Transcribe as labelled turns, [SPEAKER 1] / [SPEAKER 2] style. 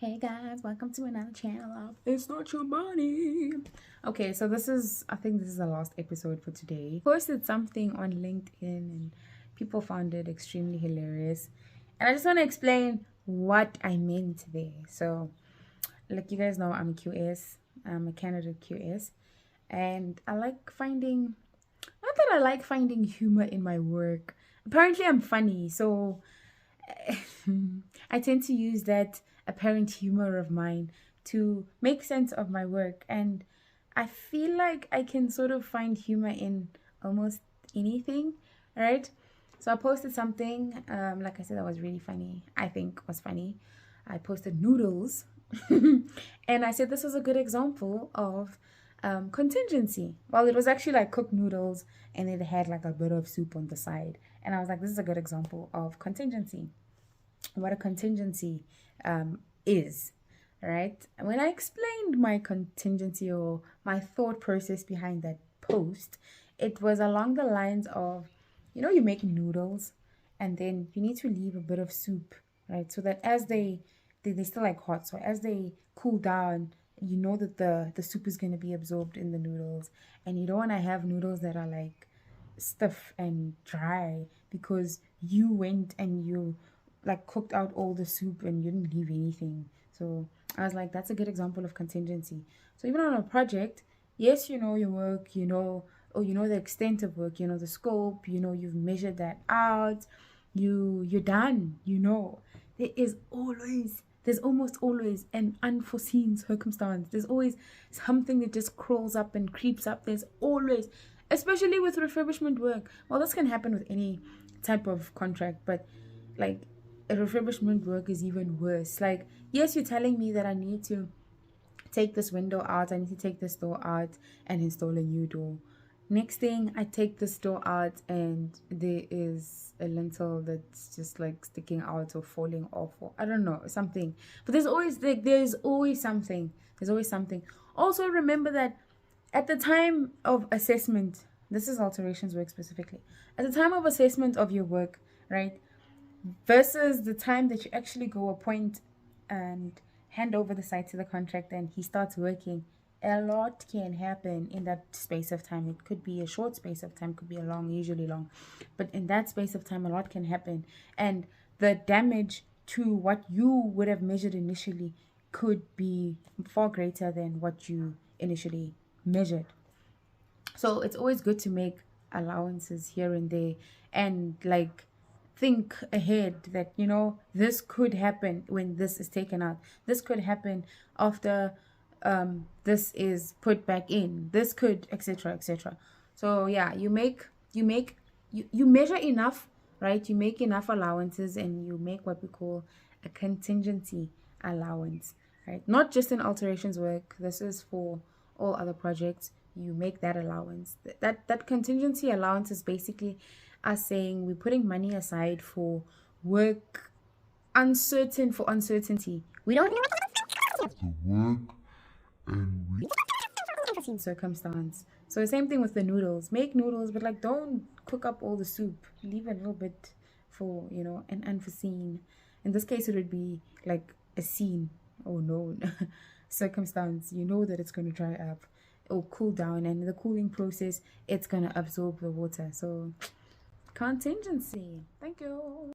[SPEAKER 1] Hey guys, welcome to another channel of It's Not Your Money. Okay, so I think this is the last episode for today. I posted something on LinkedIn and people found it extremely hilarious. And I just want to explain what I meant there. So, like you guys know, I'm a QS, I'm a candidate QS. And I like finding, not that I like finding humor in my work. Apparently, I'm funny. So, I tend to use that apparent humor of mine to make sense of my work. And I feel like I can sort of find humor in almost anything, right? So I posted something, like I said, that was really funny. I think was funny. I posted noodles. And I said this was a good example of contingency. Well, it was actually like cooked noodles and it had like a bit of soup on the side. And I was like, this is a good example of contingency, what a contingency is, right? When I explained my contingency or my thought process behind that post, it was along the lines of, you make noodles and then you need to leave a bit of soup, right? So that as they still like hot, so as they cool down, you know that the soup is going to be absorbed in the noodles, and you don't want to have noodles that are like stiff and dry because you went and you like cooked out all the soup and you didn't leave anything. So I was like, that's a good example of contingency. So even on a project, yes, you know your work, you know the extent of work, you know the scope, you've measured that out, you're done, there's almost always an unforeseen circumstance. There's always something that just crawls up and creeps up. There's always, especially with refurbishment work. Well, this can happen with any type of contract, but like a refurbishment work is even worse. Like, yes, you're telling me that I need to take this window out, I need to take this door out and install a new door. Next thing, I take this door out and there is a lintel that's just like sticking out or falling off, or I don't know, something. But there's always something. There's always something. Also remember that at the time of assessment, this is alterations work specifically. At the time of assessment of your work, right? Versus the time that you actually go appoint and hand over the site to the contractor and he starts working, a lot can happen in that space of time. It could be a short space of time, could be a long, usually long, but in that space of time a lot can happen, and the damage to what you would have measured initially could be far greater than what you initially measured. So it's always good to make allowances here and there and like think ahead that this could happen when this is taken out. This could happen after this is put back in. This could etc etc. So yeah, you measure enough, right? You make enough allowances and you make what we call a contingency allowance, right? Not just in alterations work. This is for all other projects. You make that allowance. That contingency allowance is basically us saying we're putting money aside for work uncertain, for uncertainty. We don't know the work and we circumstance. So same thing with the noodles. Make noodles, but like don't cook up all the soup. Leave a little bit for an unforeseen. In this case, it would be like a scene or known circumstance. You know that it's going to dry up or cool down, and in the cooling process, it's going to absorb the water. So contingency. Thank you.